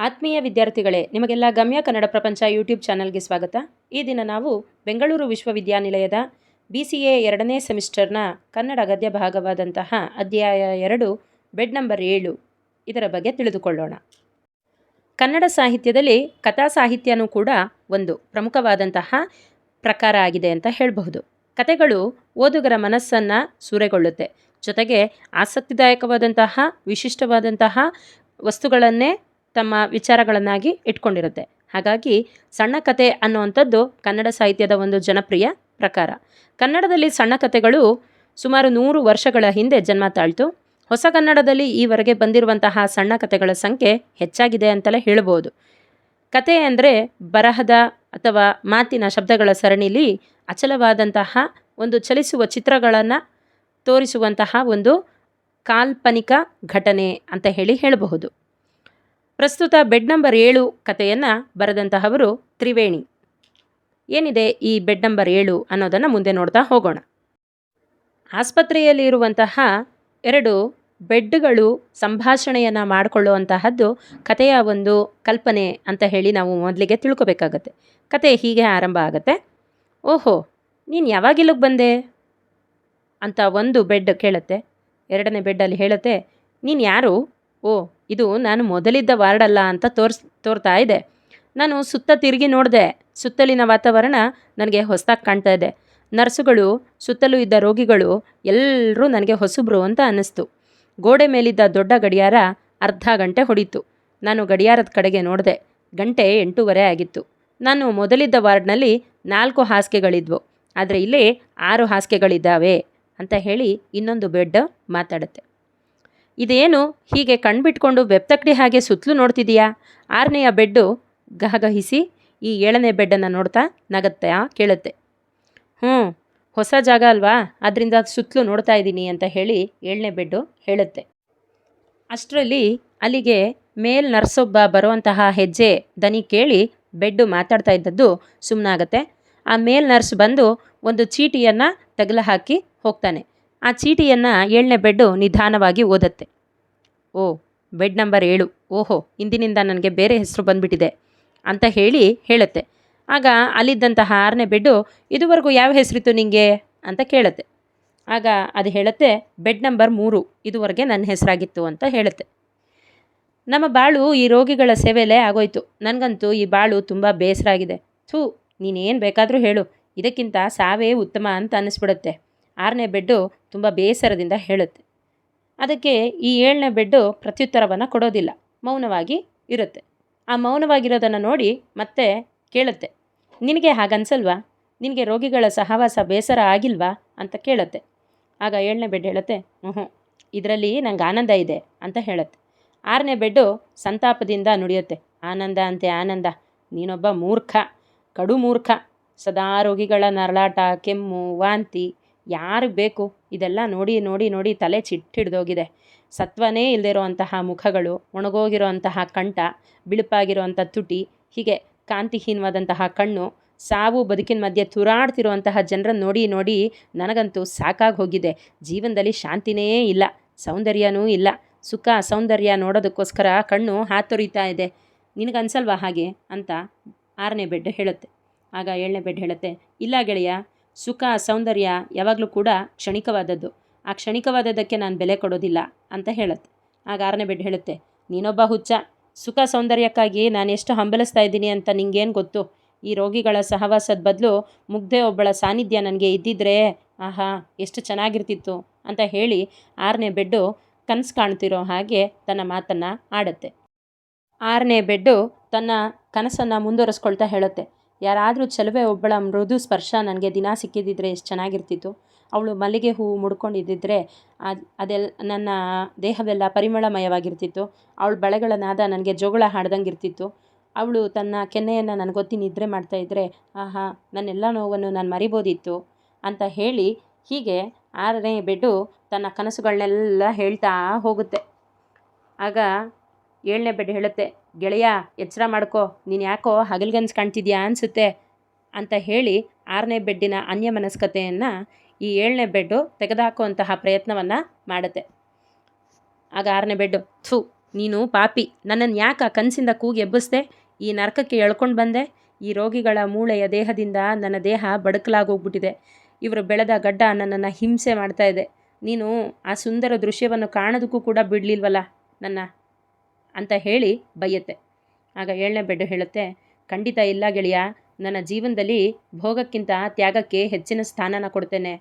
ಆತ್ಮೀಯ ವಿದ್ಯಾರ್ಥಿಗಳೇ, ನಿಮಗೆಲ್ಲ ಗಮ್ಯ ಕನ್ನಡ ಪ್ರಪಂಚ ಯೂಟ್ಯೂಬ್ ಚಾನಲ್ಗೆ ಸ್ವಾಗತ. ಈ ದಿನ ನಾವು ಬೆಂಗಳೂರು ವಿಶ್ವವಿದ್ಯಾನಿಲಯದ BCA 2ನೇ ಸೆಮಿಸ್ಟರ್ನ ಕನ್ನಡ ಗದ್ಯ ಭಾಗವಾದಂತಹ ಅಧ್ಯಾಯ 2 ಬೆಡ್ ನಂಬರ್ 7 ಇದರ ಬಗ್ಗೆ ತಿಳಿದುಕೊಳ್ಳೋಣ. ಕನ್ನಡ ಸಾಹಿತ್ಯದಲ್ಲಿ ಕಥಾ ಸಾಹಿತ್ಯನೂ ಕೂಡ ಒಂದು ಪ್ರಮುಖವಾದಂತಹ ಪ್ರಕಾರ ಆಗಿದೆ ಅಂತ ಹೇಳಬಹುದು. ಕಥೆಗಳು ಓದುಗರ ಮನಸ್ಸನ್ನು ಸೂರೆಗೊಳ್ಳುತ್ತೆ. ಜೊತೆಗೆ ಆಸಕ್ತಿದಾಯಕವಾದಂತಹ ವಿಶಿಷ್ಟವಾದಂತಹ ವಸ್ತುಗಳನ್ನೇ ತಮ್ಮ ವಿಚಾರಗಳನ್ನಾಗಿ ಇಟ್ಕೊಂಡಿರುತ್ತೆ. ಹಾಗಾಗಿ ಸಣ್ಣ ಕತೆ ಅನ್ನುವಂಥದ್ದು ಕನ್ನಡ ಸಾಹಿತ್ಯದ ಒಂದು ಜನಪ್ರಿಯ ಪ್ರಕಾರ. ಕನ್ನಡದಲ್ಲಿ ಸಣ್ಣ ಕಥೆಗಳು ಸುಮಾರು 100 ವರ್ಷಗಳ ಹಿಂದೆ ಜನ್ಮ ತಾಳ್ತು. ಹೊಸ ಕನ್ನಡದಲ್ಲಿ ಈವರೆಗೆ ಬಂದಿರುವಂತಹ ಸಣ್ಣ ಕಥೆಗಳ ಸಂಖ್ಯೆ ಹೆಚ್ಚಾಗಿದೆ ಅಂತಲೇ ಹೇಳ್ಬೋದು. ಕತೆ ಅಂದರೆ ಬರಹದ ಅಥವಾ ಮಾತಿನ ಶಬ್ದಗಳ ಸರಣಿಲಿ ಅಚಲವಾದಂತಹ ಒಂದು ಚಲಿಸುವ ಚಿತ್ರಗಳನ್ನು ತೋರಿಸುವಂತಹ ಒಂದು ಕಾಲ್ಪನಿಕ ಘಟನೆ ಅಂತ ಹೇಳಬಹುದು. ಪ್ರಸ್ತುತ ಬೆಡ್ ನಂಬರ್ 7 ಕಥೆಯನ್ನು ಬರೆದಂತಹವರು ತ್ರಿವೇಣಿ. ಏನಿದೆ ಈ ಬೆಡ್ ನಂಬರ್ 7 ಅನ್ನೋದನ್ನು ಮುಂದೆ ನೋಡ್ತಾ ಹೋಗೋಣ. ಆಸ್ಪತ್ರೆಯಲ್ಲಿ ಇರುವಂತಹ 2 ಬೆಡ್ಗಳು ಸಂಭಾಷಣೆಯನ್ನು ಮಾಡಿಕೊಳ್ಳುವಂತಹದ್ದು ಕಥೆಯ ಒಂದು ಕಲ್ಪನೆ ಅಂತ ಹೇಳಿ ನಾವು ಮೊದಲಿಗೆ ತಿಳ್ಕೊಬೇಕಾಗತ್ತೆ. ಕತೆ ಹೀಗೆ ಆರಂಭ ಆಗುತ್ತೆ. ಓಹೋ, ನೀನು ಯಾವಾಗ ಇಲ್ಲಿಗೆ ಬಂದೆ ಅಂತ ಒಂದು ಬೆಡ್ ಕೇಳುತ್ತೆ. 2ನೇ ಬೆಡ್ಡಲ್ಲಿ ಹೇಳುತ್ತೆ, ನೀನು ಯಾರು? ಓ, ಇದು ನಾನು ಮೊದಲಿದ್ದ ವಾರ್ಡಲ್ಲ ಅಂತ ತೋರ್ತಾ ಇದೆ. ನಾನು ಸುತ್ತ ತಿರುಗಿ ನೋಡಿದೆ. ಸುತ್ತಲಿನ ವಾತಾವರಣ ನನಗೆ ಹೊಸದಾಗಿ ಕಾಣ್ತಾ ಇದೆ. ನರ್ಸುಗಳು, ಸುತ್ತಲೂ ಇದ್ದ ರೋಗಿಗಳು ಎಲ್ಲರೂ ನನಗೆ ಹೊಸಬ್ರು ಅಂತ ಅನ್ನಿಸ್ತು. ಗೋಡೆ ಮೇಲಿದ್ದ ದೊಡ್ಡ ಗಡಿಯಾರ ಅರ್ಧ ಗಂಟೆ ಹೊಡೀತು. ನಾನು ಗಡಿಯಾರದ ಕಡೆಗೆ ನೋಡಿದೆ. ಗಂಟೆ 8:15 ಆಗಿತ್ತು. ನಾನು ಮೊದಲಿದ್ದ ವಾರ್ಡ್ನಲ್ಲಿ 4 ಹಾಸಿಗೆಗಳಿದ್ವು, ಆದರೆ ಇಲ್ಲಿ 6 ಹಾಸಿಗೆಗಳಿದ್ದಾವೆ ಅಂತ ಹೇಳಿ ಇನ್ನೊಂದು ಬೆಡ್ ಮಾತಾಡುತ್ತೆ. ಇದೇನು ಹೀಗೆ ಕಣ್ಬಿಟ್ಕೊಂಡು ಬೆಪ್ತಕ್ಕಡಿ ಹಾಗೆ ಸುತ್ತಲೂ ನೋಡ್ತಿದೀಯಾ? 6ನೇಯ ಬೆಡ್ಡು ಗಹಗಹಿಸಿ ಈ 7ನೇ ಬೆಡ್ಡನ್ನು ನೋಡ್ತಾ ನಗತ್ತೆ ಕೇಳುತ್ತೆ. ಹೊಸ ಜಾಗ ಅಲ್ವಾ, ಅದರಿಂದ ಸುತ್ತಲೂ ನೋಡ್ತಾ ಇದ್ದೀನಿ ಅಂತ ಹೇಳಿ 7ನೇ ಬೆಡ್ಡು ಹೇಳುತ್ತೆ. ಅಷ್ಟರಲ್ಲಿ ಅಲ್ಲಿಗೆ ಮೇಲ್ ನರ್ಸೊಬ್ಬ ಬರುವಂತಹ ಹೆಜ್ಜೆ ದನಿ ಕೇಳಿ ಬೆಡ್ಡು ಮಾತಾಡ್ತಾ ಇದ್ದದ್ದು ಸುಮ್ಮನಾಗತ್ತೆ. ಆ ಮೇಲ್ ನರ್ಸ್ ಬಂದು ಒಂದು ಚೀಟಿಯನ್ನು ತಗಲು ಹಾಕಿ ಹೋಗ್ತಾನೆ. ಆ ಚೀಟಿಯನ್ನು 7ನೇ ಬೆಡ್ಡು ನಿಧಾನವಾಗಿ ಓದತ್ತೆ. ಓ, ಬೆಡ್ ನಂಬರ್ 7. ಓಹೋ, ಇಂದಿನಿಂದ ನನಗೆ ಬೇರೆ ಹೆಸರು ಬಂದುಬಿಟ್ಟಿದೆ ಅಂತ ಹೇಳುತ್ತೆ. ಆಗ ಅಲ್ಲಿದ್ದಂತಹ 6ನೇ ಬೆಡ್ಡು, ಇದುವರೆಗೂ ಯಾವ ಹೆಸರಿತ್ತು ನಿಮಗೆ ಅಂತ ಕೇಳುತ್ತೆ. ಆಗ ಅದು ಹೇಳುತ್ತೆ, ಬೆಡ್ ನಂಬರ್ 3 ಇದುವರೆಗೆ ನನ್ನ ಹೆಸರಾಗಿತ್ತು ಅಂತ ಹೇಳುತ್ತೆ. ನಮ್ಮ ಬಾಳು ಈ ರೋಗಿಗಳ ಸೇವೆಯಲ್ಲೇ ಆಗೋಯ್ತು. ನನಗಂತೂ ಈ ಬಾಳು ತುಂಬ ಬೇಸರ ಆಗಿದೆ. ನೀನೇನು ಬೇಕಾದರೂ ಹೇಳು, ಇದಕ್ಕಿಂತ ಸಾವೇ ಉತ್ತಮ ಅಂತ ಅನ್ನಿಸ್ಬಿಡುತ್ತೆ. 6ನೇ ಬೆಡ್ಡು ತುಂಬ ಬೇಸರದಿಂದ ಹೇಳುತ್ತೆ. ಅದಕ್ಕೆ ಈ 7ನೇ ಬೆಡ್ಡು ಪ್ರತ್ಯುತ್ತರವನ್ನು ಕೊಡೋದಿಲ್ಲ, ಮೌನವಾಗಿ ಇರುತ್ತೆ. ಆ ಮೌನವಾಗಿರೋದನ್ನು ನೋಡಿ ಮತ್ತೆ ಕೇಳುತ್ತೆ, ನಿನಗೆ ಹಾಗನ್ಸಲ್ವಾ? ನಿನಗೆ ರೋಗಿಗಳ ಸಹವಾಸ ಬೇಸರ ಆಗಿಲ್ವಾ ಅಂತ ಕೇಳುತ್ತೆ. ಆಗ 7ನೇ ಬೆಡ್ ಹೇಳುತ್ತೆ, ಇದರಲ್ಲಿ ನಂಗೆ ಆನಂದ ಇದೆ ಅಂತ ಹೇಳುತ್ತೆ. 6ನೇ ಬೆಡ್ಡು ಸಂತಾಪದಿಂದ ನುಡಿಯುತ್ತೆ, ಆನಂದ ಅಂತೆ ಆನಂದ, ನೀನೊಬ್ಬ ಮೂರ್ಖ, ಕಡು ಮೂರ್ಖ. ಸದಾ ರೋಗಿಗಳ ನರಳಾಟ, ಕೆಮ್ಮು, ವಾಂತಿ ಯಾರಿಗೆ ಬೇಕು? ಇದೆಲ್ಲ ನೋಡಿ ನೋಡಿ ನೋಡಿ ತಲೆ ಚಿಟ್ಟಿಡ್ದೋಗಿದೆ. ಸತ್ವನೇ ಇಲ್ಲದಿರೋಂತಹ ಮುಖಗಳು, ಒಣಗೋಗಿರೋಂತಹ ಕಂಠ, ಬಿಳುಪಾಗಿರೋಂಥ ತುಟಿ, ಹೀಗೆ ಕಾಂತಿಹೀನವಾದಂತಹ ಕಣ್ಣು, ಸಾವು ಬದುಕಿನ ಮಧ್ಯೆ ತುರಾಡ್ತಿರುವಂತಹ ಜನರನ್ನು ನೋಡಿ ನೋಡಿ ನನಗಂತೂ ಸಾಕಾಗಿ ಹೋಗಿದೆ. ಜೀವನದಲ್ಲಿ ಶಾಂತಿನೇ ಇಲ್ಲ, ಸೌಂದರ್ಯನೂ ಇಲ್ಲ. ಸುಖ ಸೌಂದರ್ಯ ನೋಡೋದಕ್ಕೋಸ್ಕರ ಕಣ್ಣು ಹಾತೊರಿತಾ ಇದೆ. ನಿನಗನ್ಸಲ್ವಾ ಹಾಗೆ ಅಂತ 6ನೇ ಬೆಡ್ ಹೇಳುತ್ತೆ. ಆಗ 7ನೇ ಬೆಡ್ ಹೇಳುತ್ತೆ, ಇಲ್ಲ ಗೆಳೆಯ, ಸುಖ ಸೌಂದರ್ಯ ಯಾವಾಗಲೂ ಕೂಡ ಕ್ಷಣಿಕವಾದದ್ದು. ಆ ಕ್ಷಣಿಕವಾದದ್ದಕ್ಕೆ ನಾನು ಬೆಲೆ ಕೊಡೋದಿಲ್ಲ ಅಂತ ಹೇಳುತ್ತೆ. ಆಗ 6ನೇ ಬೆಡ್ ಹೇಳುತ್ತೆ, ನೀನೊಬ್ಬ ಹುಚ್ಚ. ಸುಖ ಸೌಂದರ್ಯಕ್ಕಾಗಿ ನಾನು ಎಷ್ಟು ಹಂಬಲಿಸ್ತಾ ಇದ್ದೀನಿ ಅಂತ ನಿಂಗೇನು ಗೊತ್ತು? ಈ ರೋಗಿಗಳ ಸಹವಾಸದ ಬದಲು ಮುಗ್ಧೆ ಒಬ್ಬಳ ಸಾನ್ನಿಧ್ಯ ನನಗೆ ಇದ್ದಿದ್ರೆ ಆಹಾ ಎಷ್ಟು ಚೆನ್ನಾಗಿರ್ತಿತ್ತು ಅಂತ ಹೇಳಿ 6ನೇ ಬೆಡ್ಡು ಕನಸು ಕಾಣ್ತಿರೋ ಹಾಗೆ ತನ್ನ ಮಾತನ್ನು ಆಡುತ್ತೆ. 6ನೇ ಬೆಡ್ಡು ತನ್ನ ಕನಸನ್ನು ಮುಂದುವರಿಸ್ಕೊಳ್ತಾ ಹೇಳುತ್ತೆ, ಯಾರಾದರೂ ಚೆಲುವೆ ಒಬ್ಬಳ ಮೃದು ಸ್ಪರ್ಶ ನನಗೆ ದಿನ ಸಿಕ್ಕಿದ್ದಿದ್ರೆ ಎಷ್ಟು ಚೆನ್ನಾಗಿರ್ತಿತ್ತು. ಅವಳು ಮಲ್ಲಿಗೆ ಹೂವು ಮುಡ್ಕೊಂಡಿದ್ದಿದ್ರೆ ಅದೆಲ್ಲ ನನ್ನ ದೇಹವೆಲ್ಲ ಪರಿಮಳಮಯವಾಗಿರ್ತಿತ್ತು. ಅವಳ ಬಳೆಗಳ ನಾದ ನನಗೆ ಜೋಗುಳ ಹಾಡ್ದಂಗೆ ಇರ್ತಿತ್ತು. ಅವಳು ತನ್ನ ಕೆನ್ನೆಯನ್ನು ನನಗೊತ್ತಿ ನಿದ್ರೆ ಮಾಡ್ತಾಯಿದ್ರೆ ಆಹಾ ನನ್ನೆಲ್ಲ ನೋವನ್ನು ನಾನು ಮರಿಬೋದಿತ್ತು ಅಂತ ಹೇಳಿ ಹೀಗೆ 6ನೇ ಬೆಡ್ಡು ತನ್ನ ಕನಸುಗಳನ್ನೆಲ್ಲ ಹೇಳ್ತಾ ಹೋಗುತ್ತೆ. ಆಗ 7ನೇ ಬೆಡ್ ಹೇಳುತ್ತೆ, ಗೆಳೆಯ ಎಚ್ಚರ ಮಾಡ್ಕೋ, ನೀನು ಯಾಕೋ ಹಗಲ್ಗನ್ಸು ಕಾಣ್ತಿದ್ಯಾ ಅನಿಸುತ್ತೆ ಅಂತ ಹೇಳಿ 6ನೇ ಬೆಡ್ಡಿನ ಅನ್ಯಮನಸ್ಕತೆಯನ್ನು ಈ 7ನೇ ಬೆಡ್ಡು ತೆಗೆದುಹಾಕುವಂತಹ ಪ್ರಯತ್ನವನ್ನು ಮಾಡುತ್ತೆ. ಆಗ 6ನೇ ಬೆಡ್ಡು, ನೀನು ಪಾಪಿ, ನನ್ನನ್ನು ಯಾಕೆ ಆ ಕನಸಿಂದ ಕೂಗಿ ಎಬ್ಬಿಸ್ದೆ, ಈ ನರಕಕ್ಕೆ ಎಳ್ಕೊಂಡು ಬಂದೆ. ಈ ರೋಗಿಗಳ ಮೂಳೆಯ ದೇಹದಿಂದ ನನ್ನ ದೇಹ ಬಡಕಲಾಗೋಗ್ಬಿಟ್ಟಿದೆ. ಇವರು ಬೆಳೆದ ಗಡ್ಡ ನನ್ನನ್ನು ಹಿಂಸೆ ಮಾಡ್ತಾ ಇದೆ. ನೀನು ಆ ಸುಂದರ ದೃಶ್ಯವನ್ನು ಕಾಣೋದಕ್ಕೂ ಕೂಡ ಬಿಡಲಿಲ್ವಲ್ಲ ನನ್ನ ಅಂತ ಹೇಳಿ ಬೈಯತ್ತೆ. ಆಗ 7ನೇ ಬೆಡ್ ಹೇಳುತ್ತೆ, ಖಂಡಿತ ಇಲ್ಲ ಗೆಳೆಯ, ನನ್ನ ಜೀವನದಲ್ಲಿ ಭೋಗಕ್ಕಿಂತ ತ್ಯಾಗಕ್ಕೆ ಹೆಚ್ಚಿನ ಸ್ಥಾನನ ಕೊಡ್ತೇನೆ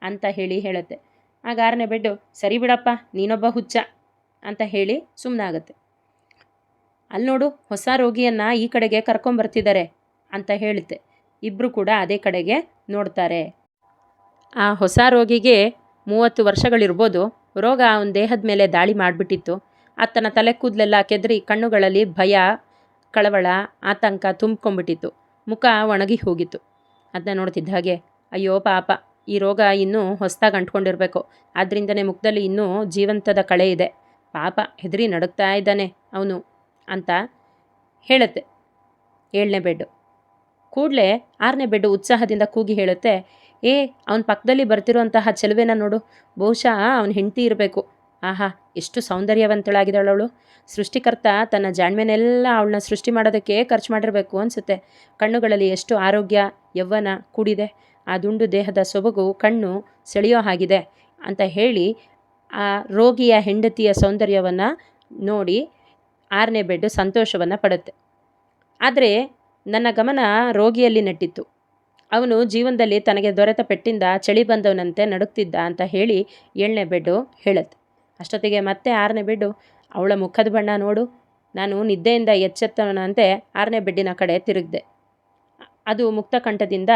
ಅಂತ ಹೇಳುತ್ತೆ. ಆಗ 6ನೇ ಬೆಡ್ಡು, ಸರಿ ಬಿಡಪ್ಪ, ನೀನೊಬ್ಬ ಹುಚ್ಚ ಅಂತ ಹೇಳಿ ಸುಮ್ಮನಾಗುತ್ತೆ. ಅಲ್ಲಿ ನೋಡು, ಹೊಸ ರೋಗಿಯನ್ನು ಈ ಕಡೆಗೆ ಕರ್ಕೊಂಬರ್ತಿದ್ದಾರೆ ಅಂತ ಹೇಳುತ್ತೆ. ಇಬ್ಬರು ಕೂಡ ಅದೇ ಕಡೆಗೆ ನೋಡ್ತಾರೆ. ಆ ಹೊಸ ರೋಗಿಗೆ 30 ವರ್ಷಗಳಿರ್ಬೋದು. ರೋಗ ಅವನ ದೇಹದ ಮೇಲೆ ದಾಳಿ ಮಾಡಿಬಿಟ್ಟಿತ್ತು. ಆತನ ತಲೆ ಕೂದಲೆಲ್ಲ ಕೆದರಿ ಕಣ್ಣುಗಳಲ್ಲಿ ಭಯ, ಕಳವಳ, ಆತಂಕ ತುಂಬ್ಕೊಂಡ್ಬಿಟ್ಟಿತ್ತು. ಮುಖ ಒಣಗಿ ಹೋಗಿತ್ತು. ಅದನ್ನ ನೋಡ್ತಿದ್ದ ಹಾಗೆ, ಅಯ್ಯೋ ಪಾಪ, ಈ ರೋಗ ಇನ್ನೂ ಹೊಸದಾಗಿ ಅಂಟ್ಕೊಂಡಿರಬೇಕು, ಆದ್ದರಿಂದನೇ ಮುಖದಲ್ಲಿ ಇನ್ನೂ ಜೀವಂತದ ಕಳೆ ಇದೆ, ಪಾಪ ಹೆದರಿ ನಡುಗ್ತಾ ಇದ್ದಾನೆ ಅವನು ಅಂತ ಹೇಳುತ್ತೆ 7ನೇ ಬೆಡ್ಡು. ಕೂಡಲೇ 6ನೇ ಬೆಡ್ಡು ಉತ್ಸಾಹದಿಂದ ಕೂಗಿ ಹೇಳುತ್ತೆ, ಅವನ ಪಕ್ಕದಲ್ಲಿ ಬರ್ತಿರುವಂತಹ ಚೆಲುವೆನ ನೋಡು, ಬಹುಶಃ ಅವನ ಹೆಂಡತಿ ಇರಬೇಕು. ಆಹಾ, ಎಷ್ಟು ಸೌಂದರ್ಯವಂತಳಾಗಿದ್ದಾಳವಳು. ಸೃಷ್ಟಿಕರ್ತ ತನ್ನ ಜಾಣ್ಮೆನೆಲ್ಲ ಅವಳನ್ನ ಸೃಷ್ಟಿ ಮಾಡೋದಕ್ಕೆ ಖರ್ಚು ಮಾಡಿರಬೇಕು ಅನಿಸುತ್ತೆ. ಕಣ್ಣುಗಳಲ್ಲಿ ಎಷ್ಟು ಆರೋಗ್ಯ, ಯೌವನ ಕೂಡಿದೆ. ಆ ದುಂಡು ದೇಹದ ಸೊಬಗು ಕಣ್ಣು ಸೆಳೆಯೋ ಹಾಗಿದೆ ಅಂತ ಹೇಳಿ ಆ ರೋಗಿಯ ಹೆಂಡತಿಯ ಸೌಂದರ್ಯವನ್ನು ನೋಡಿ 6ನೇ ಬೆಡ್ಡು ಸಂತೋಷವನ್ನು ಪಡುತ್ತೆ. ಆದರೆ ನನ್ನ ಗಮನ ರೋಗಿಯಲ್ಲಿ ನೆಟ್ಟಿತ್ತು. ಅವನು ಜೀವನದಲ್ಲಿ ತನಗೆ ದೊರೆತ ಪೆಟ್ಟಿಂದ ಚಳಿ ಬಂದವನಂತೆ ನಡುಗ್ತಿದ್ದ ಅಂತ ಹೇಳಿ 7ನೇ ಬೆಡ್ಡು ಹೇಳುತ್ತೆ. ಅಷ್ಟೊತ್ತಿಗೆ ಮತ್ತೆ 6ನೇ ಬೆಡ್ಡು, ಅವಳ ಮುಖದ ಬಣ್ಣ ನೋಡು. ನಾನು ನಿದ್ದೆಯಿಂದ ಎಚ್ಚೆತ್ತವನಂತೆ 6ನೇ ಬೆಡ್ಡಿನ ಕಡೆ ತಿರುಗಿದೆ. ಅದು ಮುಕ್ತ ಕಂಠದಿಂದ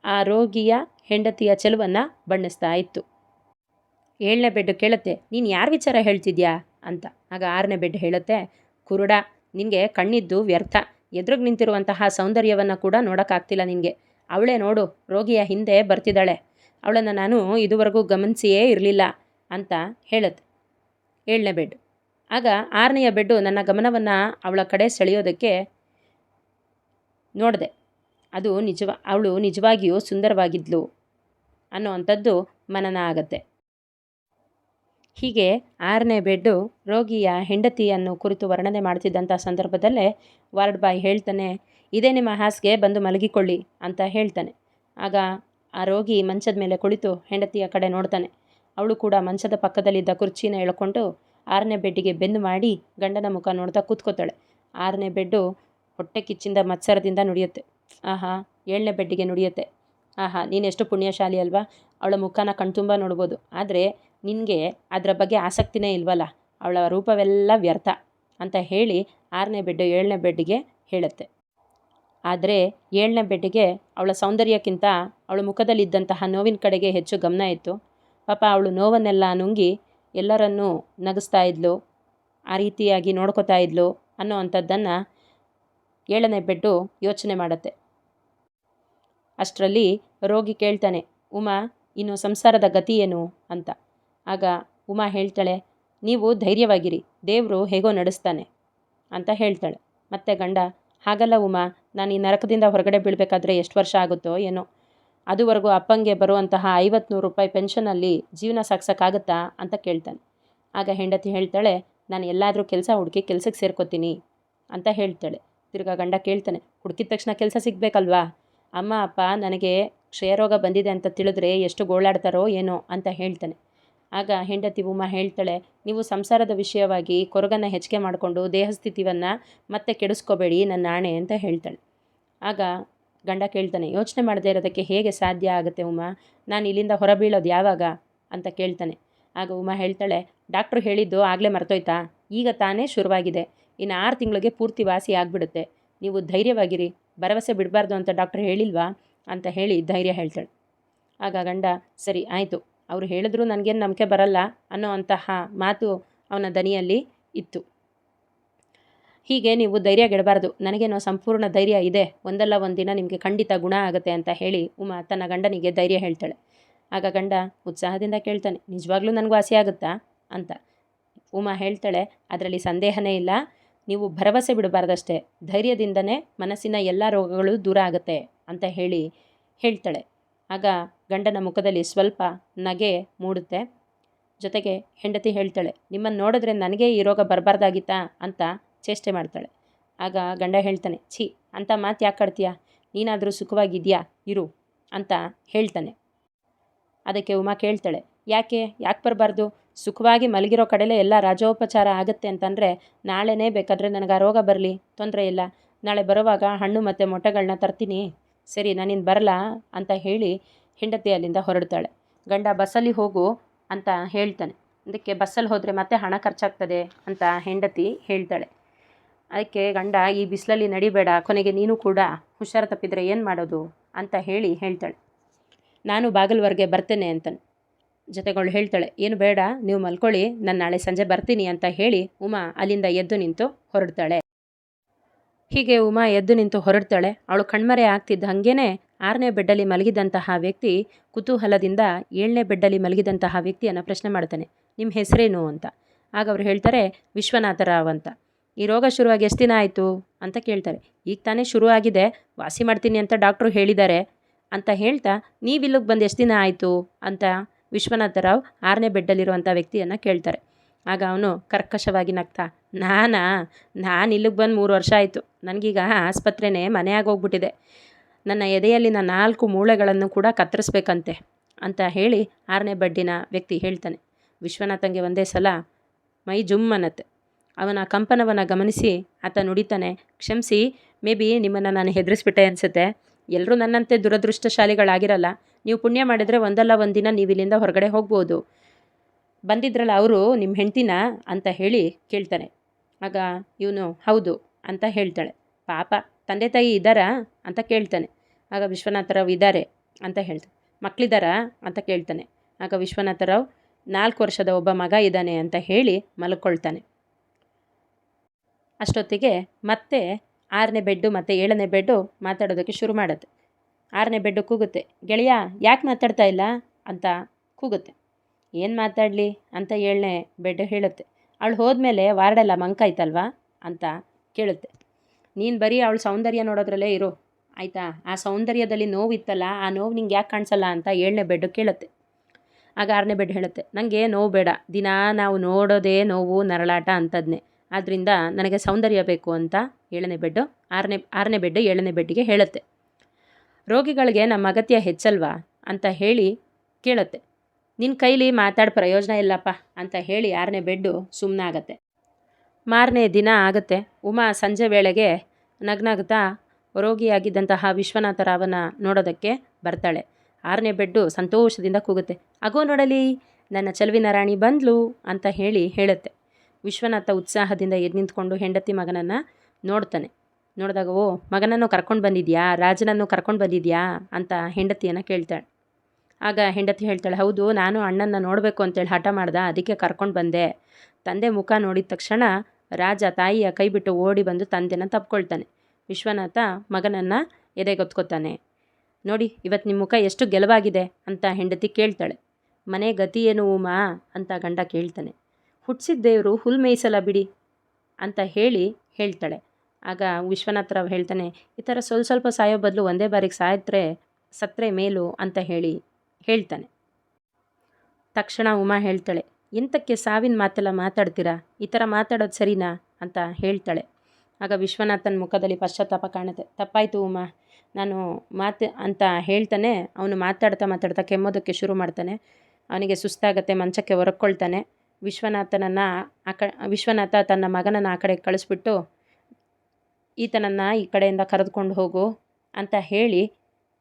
ಆ ರೋಗಿಯ ಹೆಂಡತಿಯ ಚೆಲುವನ್ನು ಬಣ್ಣಿಸ್ತಾ ಇತ್ತು. 7ನೇ ಬೆಡ್ಡು ಕೇಳುತ್ತೆ, ನೀನು ಯಾರ ವಿಚಾರ ಹೇಳ್ತಿದ್ಯಾ ಅಂತ. ಆಗ 6ನೇ ಬೆಡ್ ಹೇಳುತ್ತೆ, ಕುರುಡ, ನಿನಗೆ ಕಣ್ಣಿದ್ದು ವ್ಯರ್ಥ. ಎದುರಿಗೆ ನಿಂತಿರುವಂತಹ ಸೌಂದರ್ಯವನ್ನು ಕೂಡ ನೋಡೋಕ್ಕಾಗ್ತಿಲ್ಲ ನಿನಗೆ. ಅವಳೇ ನೋಡು, ರೋಗಿಯ ಹಿಂದೆ ಬರ್ತಿದ್ದಾಳೆ. ಅವಳನ್ನು ನಾನು ಇದುವರೆಗೂ ಗಮನಿಸಿಯೇ ಇರಲಿಲ್ಲ ಅಂತ ಹೇಳುತ್ತೆ 7ನೇ ಬೆಡ್. ಆಗ 6ನೆಯ ಬೆಡ್ಡು ನನ್ನ ಗಮನವನ್ನು ಅವಳ ಕಡೆ ಸೆಳೆಯೋದಕ್ಕೆ ನೋಡಿದೆ. ಅದು ಅವಳು ನಿಜವಾಗಿಯೂ ಸುಂದರವಾಗಿದ್ಲು ಅನ್ನೋವಂಥದ್ದು ಮನನ ಆಗತ್ತೆ. ಹೀಗೆ 6ನೇ ಬೆಡ್ಡು ರೋಗಿಯ ಹೆಂಡತಿಯನ್ನು ಕುರಿತು ವರ್ಣನೆ ಮಾಡ್ತಿದ್ದಂಥ ಸಂದರ್ಭದಲ್ಲೇ ವಾರ್ಡ್ ಬಾಯ್ ಹೇಳ್ತಾನೆ, ಇದೇ ನಿಮ್ಮ ಹಾಸಿಗೆ, ಬಂದು ಮಲಗಿಕೊಳ್ಳಿ ಅಂತ ಹೇಳ್ತಾನೆ. ಆಗ ಆ ರೋಗಿ ಮಂಚದ ಮೇಲೆ ಕುಳಿತು ಹೆಂಡತಿಯ ಕಡೆ ನೋಡ್ತಾನೆ. ಅವಳು ಕೂಡ ಮಂಚದ ಪಕ್ಕದಲ್ಲಿದ್ದ ಕುರ್ಚಿನ ಎಳ್ಕೊಂಡು 6ನೇ ಬೆಡ್ಡಿಗೆ ಬೆನ್ನು ಮಾಡಿ ಗಂಡನ ಮುಖ ನೋಡ್ತಾ ಕೂತ್ಕೋತಾಳೆ. 6ನೇ ಬೆಡ್ಡು ಹೊಟ್ಟೆ ಕಿಚ್ಚಿಂದ ಮತ್ಸರದಿಂದ ನುಡಿಯುತ್ತೆ. ಆಹಾ, 7ನೇ ಬೆಡ್ಡಿಗೆ ನುಡಿಯುತ್ತೆ, ಆಹಾ, ನೀನೆಷ್ಟು ಪುಣ್ಯಶಾಲಿ ಅಲ್ವಾ, ಅವಳ ಮುಖನ ಕಣ್ತುಂಬ ನೋಡ್ಬೋದು, ಆದರೆ ನಿನಗೆ ಅದರ ಬಗ್ಗೆ ಆಸಕ್ತಿನೇ ಇಲ್ವಲ್ಲ, ಅವಳ ರೂಪವೆಲ್ಲ ವ್ಯರ್ಥ ಅಂತ ಹೇಳಿ 6ನೇ ಬೆಡ್ಡು 7ನೇ ಬೆಡ್ಡಿಗೆ ಹೇಳುತ್ತೆ. ಆದರೆ 7ನೇ ಬೆಡ್ಡಿಗೆ ಅವಳ ಸೌಂದರ್ಯಕ್ಕಿಂತ ಅವಳ ಮುಖದಲ್ಲಿದ್ದಂತಹ ನೋವಿನ ಕಡೆಗೆ ಹೆಚ್ಚು ಗಮನ ಇತ್ತು. ಪಾಪ ಅವಳು ನೋವನ್ನೆಲ್ಲ ನುಂಗಿ ಎಲ್ಲರನ್ನೂ ನಗಿಸ್ತಾ ಇದ್ಲು, ಆ ರೀತಿಯಾಗಿ ನೋಡ್ಕೋತಾ ಇದ್ಲು ಅನ್ನೋ ಅಂಥದ್ದನ್ನು 7ನೇ ಬೆಡ್ಡು ಯೋಚನೆ ಮಾಡುತ್ತೆ. ಅಷ್ಟರಲ್ಲಿ ರೋಗಿ ಕೇಳ್ತಾನೆ, ಉಮಾ, ಇನ್ನು ಸಂಸಾರದ ಗತಿ ಏನು ಅಂತ. ಆಗ ಉಮಾ ಹೇಳ್ತಾಳೆ, ನೀವು ಧೈರ್ಯವಾಗಿರಿ, ದೇವರು ಹೇಗೋ ನಡೆಸ್ತಾನೆ ಅಂತ ಹೇಳ್ತಾಳೆ. ಮತ್ತೆ ಗಂಡ, ಹಾಗಲ್ಲ ಉಮಾ, ನಾನು ಈ ನರಕದಿಂದ ಹೊರಗಡೆ ಬೀಳಬೇಕಾದ್ರೆ ಎಷ್ಟು ವರ್ಷ ಆಗುತ್ತೋ ಏನೋ, ಅದುವರೆಗೂ ಅಪ್ಪಂಗೆ ಬರುವಂತಹ 50-100 ರೂಪಾಯಿ ಪೆನ್ಷನಲ್ಲಿ ಜೀವನ ಸಾಗಿಸೋಕ್ಕಾಗುತ್ತಾ ಅಂತ ಕೇಳ್ತಾನೆ. ಆಗ ಹೆಂಡತಿ ಹೇಳ್ತಾಳೆ, ನಾನು ಎಲ್ಲಾದರೂ ಕೆಲಸ ಹುಡುಕಿ ಕೆಲಸಕ್ಕೆ ಸೇರ್ಕೋತೀನಿ ಅಂತ ಹೇಳ್ತಾಳೆ. ತಿರ್ಗಾ ಗಂಡ ಕೇಳ್ತಾನೆ, ಹುಡುಕಿದ ತಕ್ಷಣ ಕೆಲಸ ಸಿಗಬೇಕಲ್ವಾ, ಅಮ್ಮ ಅಪ್ಪ ನನಗೆ ಕ್ಷಯರೋಗ ಬಂದಿದೆ ಅಂತ ತಿಳಿದ್ರೆ ಎಷ್ಟು ಗೋಳಾಡ್ತಾರೋ ಏನೋ ಅಂತ ಹೇಳ್ತಾನೆ. ಆಗ ಹೆಂಡತಿ ಉಮಾ ಹೇಳ್ತಾಳೆ, ನೀವು ಸಂಸಾರದ ವಿಷಯವಾಗಿ ಕೊರಗನ್ನು ಹೆಚ್ಚಿಗೆ ಮಾಡಿಕೊಂಡು ದೇಹಸ್ಥಿತಿಯನ್ನು ಮತ್ತೆ ಕೆಡಿಸ್ಕೋಬೇಡಿ ನನ್ನ ಆಣೆ ಅಂತ ಹೇಳ್ತಾಳೆ. ಆಗ ಗಂಡ ಕೇಳ್ತಾನೆ, ಯೋಚನೆ ಮಾಡದೇ ಇರೋದಕ್ಕೆ ಹೇಗೆ ಸಾಧ್ಯ ಆಗುತ್ತೆ ಉಮಾ, ನಾನು ಇಲ್ಲಿಂದ ಹೊರಬೀಳೋದು ಯಾವಾಗ ಅಂತ ಕೇಳ್ತಾನೆ. ಆಗ ಉಮಾ ಹೇಳ್ತಾಳೆ, ಡಾಕ್ಟ್ರು ಹೇಳಿದ್ದು ಆಗಲೇ ಮರ್ತೋಯ್ತಾ, ಈಗ ತಾನೇ ಶುರುವಾಗಿದೆ, ಇನ್ನು 6 ತಿಂಗಳಿಗೆ ಪೂರ್ತಿ ವಾಸಿ ಆಗಿಬಿಡುತ್ತೆ, ನೀವು ಧೈರ್ಯವಾಗಿರಿ, ಭರವಸೆ ಬಿಡಬಾರ್ದು ಅಂತ ಡಾಕ್ಟ್ರು ಹೇಳಿಲ್ವಾ ಅಂತ ಹೇಳಿ ಧೈರ್ಯ ಹೇಳ್ತಾಳೆ. ಆಗ ಗಂಡ, ಸರಿ ಆಯಿತು, ಅವರು ಹೇಳಿದ್ರು ನನಗೇನು ನಂಬಿಕೆ ಬರಲ್ಲ ಅನ್ನೋ ಅಂತಹ ಮಾತು ಅವನ ದನಿಯಲ್ಲಿ ಇತ್ತು. ಹೀಗೆ ನೀವು ಧೈರ್ಯಗೆಡಬಾರ್ದು, ನನಗೇನೋ ಸಂಪೂರ್ಣ ಧೈರ್ಯ ಇದೆ, ಒಂದಲ್ಲ ಒಂದು ದಿನ ನಿಮಗೆ ಖಂಡಿತ ಗುಣ ಆಗುತ್ತೆ ಅಂತ ಹೇಳಿ ಉಮಾ ತನ್ನ ಗಂಡನಿಗೆ ಧೈರ್ಯ ಹೇಳ್ತಾಳೆ. ಆಗ ಗಂಡ ಉತ್ಸಾಹದಿಂದ ಕೇಳ್ತಾನೆ, ನಿಜವಾಗ್ಲೂ ನನಗೂ ವಾಸಿ ಆಗುತ್ತಾ ಅಂತ. ಉಮಾ ಹೇಳ್ತಾಳೆ, ಅದರಲ್ಲಿ ಸಂದೇಹನೇ ಇಲ್ಲ, ನೀವು ಭರವಸೆ ಬಿಡಬಾರ್ದಷ್ಟೇ, ಧೈರ್ಯದಿಂದನೇ ಮನಸ್ಸಿನ ಎಲ್ಲ ರೋಗಗಳು ದೂರ ಆಗುತ್ತೆ ಅಂತ ಹೇಳ್ತಾಳೆ. ಆಗ ಗಂಡನ ಮುಖದಲ್ಲಿ ಸ್ವಲ್ಪ ನಗೆ ಮೂಡುತ್ತೆ. ಜೊತೆಗೆ ಹೆಂಡತಿ ಹೇಳ್ತಾಳೆ, ನಿಮ್ಮನ್ನು ನೋಡಿದ್ರೆ ನನಗೆ ಈ ರೋಗ ಬರಬಾರ್ದಾಗಿತ್ತಾ ಅಂತ ಚೇಷ್ಟೆ ಮಾಡ್ತಾಳೆ. ಆಗ ಗಂಡ ಹೇಳ್ತಾನೆ, ಛೀ ಅಂಥ ಮಾತು ಯಾಕೆ ಆಡ್ತೀಯಾ, ನೀನಾದರೂ ಸುಖವಾಗಿದೆಯಾ ಇರು ಅಂತ ಹೇಳ್ತಾನೆ. ಅದಕ್ಕೆ ಉಮಾ ಕೇಳ್ತಾಳೆ, ಯಾಕೆ ಬರಬಾರ್ದು, ಸುಖವಾಗಿ ಮಲಗಿರೋ ಕಡೆಲೇ ಎಲ್ಲ ರಾಜೋಪಚಾರ ಆಗುತ್ತೆ ಅಂತಂದರೆ ನಾಳೆನೇ ಬೇಕಾದರೆ ನನಗೆ ಆ ರೋಗ ಬರಲಿ, ತೊಂದರೆ ಇಲ್ಲ, ನಾಳೆ ಬರುವಾಗ ಹಣ್ಣು ಮತ್ತು ಮೊಟ್ಟೆಗಳನ್ನ ತರ್ತೀನಿ, ಸರಿ ನಾನಿನ್ನು ಬರಲ್ಲ ಅಂತ ಹೇಳಿ ಹೆಂಡತಿ ಅಲ್ಲಿಂದ ಹೊರಡ್ತಾಳೆ. ಗಂಡ ಬಸ್ಸಲ್ಲಿ ಹೋಗು ಅಂತ ಹೇಳ್ತಾನೆ. ಅದಕ್ಕೆ ಬಸ್ಸಲ್ಲಿ ಹೋದರೆ ಮತ್ತೆ ಹಣ ಖರ್ಚಾಗ್ತದೆ ಅಂತ ಹೆಂಡತಿ ಹೇಳ್ತಾಳೆ. ಅದಕ್ಕೆ ಗಂಡ, ಈ ಬಿಸಿಲಲ್ಲಿ ನಡಿಬೇಡ, ಕೊನೆಗೆ ನೀನು ಕೂಡ ಹುಷಾರು ತಪ್ಪಿದರೆ ಏನು ಮಾಡೋದು ಅಂತ ಹೇಳ್ತಾಳೆ. ನಾನು ಬಾಗಿಲವರೆಗೆ ಬರ್ತೇನೆ ಅಂತಾನೆ. ಜೊತೆಗಳು ಹೇಳ್ತಾಳೆ, ಏನು ಬೇಡ, ನೀವು ಮಲ್ಕೊಳ್ಳಿ, ನಾನು ನಾಳೆ ಸಂಜೆ ಬರ್ತೀನಿ ಅಂತ ಹೇಳಿ ಉಮಾ ಅಲ್ಲಿಂದ ಎದ್ದು ನಿಂತು ಹೊರಡ್ತಾಳೆ. ಹೀಗೆ ಉಮಾ ಎದ್ದು ನಿಂತು ಹೊರಡ್ತಾಳೆ. ಅವಳು ಕಣ್ಮರೆ ಆಗ್ತಿದ್ದ ಹಾಗೇನೆ 6ನೇ ಬೆಡ್ಡಲ್ಲಿ ಮಲಗಿದಂತಹ ವ್ಯಕ್ತಿ ಕುತೂಹಲದಿಂದ 7ನೇ ಬೆಡ್ಡಲ್ಲಿ ಮಲಗಿದಂತಹ ವ್ಯಕ್ತಿಯನ್ನು ಪ್ರಶ್ನೆ ಮಾಡ್ತಾನೆ, ನಿಮ್ಮ ಹೆಸರೇನು ಅಂತ. ಆಗ ಅವ್ರು ಹೇಳ್ತಾರೆ, ವಿಶ್ವನಾಥರಾವ್ ಅಂತ. ಈ ರೋಗ ಶುರುವಾಗಿ ಎಷ್ಟು ದಿನ ಆಯಿತು ಅಂತ ಕೇಳ್ತಾರೆ. ಈಗ ತಾನೇ ಶುರುವಾಗಿದೆ, ವಾಸಿ ಮಾಡ್ತೀನಿ ಅಂತ ಡಾಕ್ಟ್ರು ಹೇಳಿದ್ದಾರೆ ಅಂತ ಹೇಳ್ತಾ, ನೀವು ಇಲ್ಲಿಗೆ ಬಂದು ಎಷ್ಟು ದಿನ ಆಯಿತು ಅಂತ ವಿಶ್ವನಾಥರಾವ್ 6ನೇ ಬೆಡ್ಡಲ್ಲಿರುವಂಥ ವ್ಯಕ್ತಿಯನ್ನು ಕೇಳ್ತಾರೆ. ಆಗ ಅವನು ಕರ್ಕಶವಾಗಿ ನಗ್ತಾ, ನಾನು ಇಲ್ಲಿಗೆ ಬಂದು 3 ವರ್ಷ ಆಯಿತು, ನನಗೀಗ ಆಸ್ಪತ್ರೆನೇ ಮನೆಯಾಗೋಗ್ಬಿಟ್ಟಿದೆ, ನನ್ನ ಎದೆಯಲ್ಲಿನ 4 ಮೂಳೆಗಳನ್ನು ಕೂಡ ಕತ್ತರಿಸ್ಬೇಕಂತೆ ಅಂತ ಹೇಳಿ 6ನೇ ಬೆಡ್ಡಿನ ವ್ಯಕ್ತಿ ಹೇಳ್ತಾನೆ. ವಿಶ್ವನಾಥಂಗೆ ಒಂದೇ ಸಲ ಮೈ ಜುಮ್ ಅನ್ನತ್ತೆ. ಅವನ ಕಂಪನವನ್ನು ಗಮನಿಸಿ ಆತ ನುಡಿತಾನೆ, ಕ್ಷಮಿಸಿ, ಮೇ ಬಿ ನಿಮ್ಮನ್ನು ನಾನು ಹೆದರಿಸ್ಬಿಟ್ಟೆ ಅನಿಸುತ್ತೆ, ಎಲ್ಲರೂ ನನ್ನಂತೆ ದುರದೃಷ್ಟಶಾಲಿಗಳಾಗಿರಲ್ಲ, ನೀವು ಪುಣ್ಯ ಮಾಡಿದರೆ ಒಂದಲ್ಲ ಒಂದು ದಿನ ನೀವು ಇಲ್ಲಿಂದ ಹೊರಗಡೆ ಹೋಗ್ಬೋದು, ಬಂದಿದ್ರಲ್ಲ ಅವರು ನಿಮ್ಮ ಹೆಂಡ್ತಿನ ಅಂತ ಹೇಳಿ ಕೇಳ್ತಾನೆ. ಆಗ ಇವನು ಹೌದು ಅಂತ ಹೇಳ್ತಾಳೆ. ಪಾಪ ತಂದೆ ತಾಯಿ ಇದ್ದಾರಾ ಅಂತ ಕೇಳ್ತಾನೆ. ಆಗ ವಿಶ್ವನಾಥರಾವ್ ಇದ್ದಾರೆ ಅಂತ ಹೇಳ್ತಾನೆ. ಮಕ್ಕಳಿದ್ದಾರಾ ಅಂತ ಕೇಳ್ತಾನೆ. ಆಗ ವಿಶ್ವನಾಥರಾವ್ 4 ವರ್ಷದ ಒಬ್ಬ ಮಗ ಇದ್ದಾನೆ ಅಂತ ಹೇಳಿ ಮಲ್ಕೊಳ್ತಾನೆ. ಅಷ್ಟೊತ್ತಿಗೆ ಮತ್ತೆ 6ನೇ ಬೆಡ್ಡು ಮತ್ತು 7ನೇ ಬೆಡ್ಡು ಮಾತಾಡೋದಕ್ಕೆ ಶುರು ಮಾಡುತ್ತೆ. 6ನೇ ಬೆಡ್ಡು ಕೂಗುತ್ತೆ, ಗೆಳೆಯ ಯಾಕೆ ಮಾತಾಡ್ತಾ ಇಲ್ಲ ಅಂತ ಕೂಗುತ್ತೆ. ಏನು ಮಾತಾಡಲಿ ಅಂತ 7ನೇ ಬೆಡ್ ಹೇಳುತ್ತೆ. ಅವಳು ಹೋದ್ಮೇಲೆ ವಾರ್ಡೆಲ್ಲ ಮಂಕಾಯ್ತಲ್ವಾ ಅಂತ ಕೇಳುತ್ತೆ. ನೀನು ಬರೀ ಅವಳು ಸೌಂದರ್ಯ ನೋಡೋದ್ರಲ್ಲೇ ಇರು ಆಯಿತಾ, ಆ ಸೌಂದರ್ಯದಲ್ಲಿ ನೋವಿತ್ತಲ್ಲ, ಆ ನೋವು ನಿಂಗೆ ಯಾಕೆ ಕಾಣಿಸಲ್ಲ ಅಂತ 7ನೇ ಬೆಡ್ಡು ಕೇಳುತ್ತೆ. ಆಗ 6ನೇ ಬೆಡ್ ಹೇಳುತ್ತೆ, ನನಗೆ ನೋವು ಬೇಡ, ದಿನ ನಾವು ನೋಡೋದೇ ನೋವು ನರಳಾಟ ಅಂಥದ್ನೇ, ಆದ್ದರಿಂದ ನನಗೆ ಸೌಂದರ್ಯ ಬೇಕು ಅಂತ 7ನೇ ಬೆಡ್ಡು 6ನೇ ಬೆಡ್ಡು 7ನೇ ಬೆಡ್ಡಿಗೆ ಹೇಳುತ್ತೆ. ರೋಗಿಗಳಿಗೆ ನಮ್ಮ ಅಗತ್ಯ ಹೆಚ್ಚಲ್ವಾ ಅಂತ ಹೇಳಿ ಕೇಳುತ್ತೆ. ನಿನ್ನ ಕೈಲಿ ಮಾತಾಡಿ ಪ್ರಯೋಜನ ಇಲ್ಲಪ್ಪ ಅಂತ ಹೇಳಿ 6ನೇ ಬೆಡ್ಡು ಸುಮ್ಮನಾಗತ್ತೆ. ಮಾರನೇ ದಿನ ಆಗುತ್ತೆ. ಉಮಾ ಸಂಜೆ ವೇಳೆಗೆ ನಗ್ನಗ್ತಾ ರೋಗಿಯಾಗಿದ್ದಂತಹ ವಿಶ್ವನಾಥರಾವನ ನೋಡೋದಕ್ಕೆ ಬರ್ತಾಳೆ. 6ನೇ ಬೆಡ್ಡು ಸಂತೋಷದಿಂದ ಕೂಗುತ್ತೆ, ಅಗೋ ನೋಡಲಿ ನನ್ನ ಚೆಲುವಿನ ರಾಣಿ ಬಂದ್ಲು ಅಂತ ಹೇಳುತ್ತೆ. ವಿಶ್ವನಾಥ ಉತ್ಸಾಹದಿಂದ ಎದ್ದು ನಿಂತ್ಕೊಂಡು ಹೆಂಡತಿ ಮಗನನ್ನು ನೋಡ್ತಾನೆ. ನೋಡಿದಾಗ, ಓ ಮಗನನ್ನು ಕರ್ಕೊಂಡು ಬಂದಿದ್ಯಾ, ರಾಜನನ್ನು ಕರ್ಕೊಂಡು ಬಂದಿದ್ಯಾ ಅಂತ ಹೆಂಡತಿಯನ್ನು ಕೇಳ್ತಾಳೆ. ಆಗ ಹೆಂಡತಿ ಹೇಳ್ತಾಳೆ, ಹೌದು, ನಾನು ಅಣ್ಣನ ನೋಡಬೇಕು ಅಂತೇಳಿ ಹಠ ಮಾಡ್ದೆ, ಅದಕ್ಕೆ ಕರ್ಕೊಂಡು ಬಂದೆ. ತಂದೆ ಮುಖ ನೋಡಿದ ತಕ್ಷಣ ರಾಜ ತಾಯಿಯ ಕೈ ಬಿಟ್ಟು ಓಡಿ ಬಂದು ತಂದೆನ ತಪ್ಕೊಳ್ತಾನೆ. ವಿಶ್ವನಾಥ ಮಗನನ್ನು ಎದೆಗೊತ್ಕೋತಾನೆ. ನೋಡಿ ಇವತ್ತು ನಿಮ್ಮ ಮುಖ ಎಷ್ಟು ಗೆಲುವಾಗಿದೆ ಅಂತ ಹೆಂಡತಿ ಕೇಳ್ತಾಳೆ. ಮನೆ ಗತಿ ಏನು ಉಮಾ ಅಂತ ಗಂಡ ಕೇಳ್ತಾನೆ. ಹುಟ್ಟಿಸಿದ ದೇವರು ಹುಲ್ ಮೇಯಿಸಲ್ಲ ಬಿಡಿ ಅಂತ ಹೇಳ್ತಾಳೆ. ಆಗ ವಿಶ್ವನಾಥರಾವ್ ಹೇಳ್ತಾನೆ, ಈ ಥರ ಸ್ವಲ್ಪ ಸಾಯೋ ಬದಲು ಒಂದೇ ಬಾರಿಗೆ ಸತ್ರೆ ಮೇಲು ಅಂತ ಹೇಳ್ತಾನೆ. ತಕ್ಷಣ ಉಮಾ ಹೇಳ್ತಾಳೆ, ಎಂತಕ್ಕೆ ಸಾವಿನ ಮಾತೆಲ್ಲ ಮಾತಾಡ್ತೀರಾ, ಈ ಥರ ಮಾತಾಡೋದು ಸರಿನಾ ಅಂತ ಹೇಳ್ತಾಳೆ. ಆಗ ವಿಶ್ವನಾಥನ ಮುಖದಲ್ಲಿ ಪಶ್ಚಾತ್ತಾಪ ಕಾಣುತ್ತೆ. ತಪ್ಪಾಯಿತು ಉಮಾ, ನಾನು ಅಂತ ಹೇಳ್ತಾನೆ. ಅವನು ಮಾತಾಡ್ತಾ ಕೆಮ್ಮೋದಕ್ಕೆ ಶುರು ಮಾಡ್ತಾನೆ. ಅವನಿಗೆ ಸುಸ್ತಾಗತ್ತೆ, ಮಂಚಕ್ಕೆ ಹೊರಕೊಳ್ತಾನೆ. ವಿಶ್ವನಾಥ ತನ್ನ ಮಗನನ್ನು ಆ ಕಡೆ ಕಳಿಸ್ಬಿಟ್ಟು, ಈತನನ್ನು ಈ ಕಡೆಯಿಂದ ಕರೆದುಕೊಂಡು ಹೋಗು ಅಂತ ಹೇಳಿ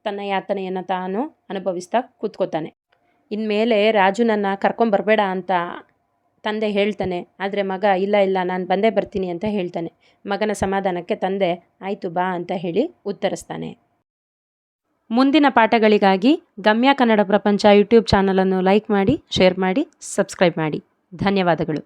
ತನ್ನ ಯಾತನೆಯನ್ನು ತಾನು ಅನುಭವಿಸ್ತಾ ಕೂತ್ಕೋತಾನೆ. ಇನ್ಮೇಲೆ ರಾಜುನನ್ನು ಕರ್ಕೊಂಬರಬೇಡ ಅಂತ ತಂದೆ ಹೇಳ್ತಾನೆ. ಆದರೆ ಮಗ ಇಲ್ಲ ನಾನು ಬಂದೇ ಬರ್ತೀನಿ ಅಂತ ಹೇಳ್ತಾನೆ. ಮಗನ ಸಮಾಧಾನಕ್ಕೆ ತಂದೆ ಆಯಿತು ಬಾ ಅಂತ ಹೇಳಿ ಉತ್ತರಿಸ್ತಾನೆ. ಮುಂದಿನ ಪಾಠಗಳಿಗಾಗಿ ಗಮ್ಯ ಕನ್ನಡ ಪ್ರಪಂಚ ಯೂಟ್ಯೂಬ್ ಚಾನಲನ್ನು ಲೈಕ್ ಮಾಡಿ, ಶೇರ್ ಮಾಡಿ, ಸಬ್ಸ್ಕ್ರೈಬ್ ಮಾಡಿ. ಧನ್ಯವಾದಗಳು.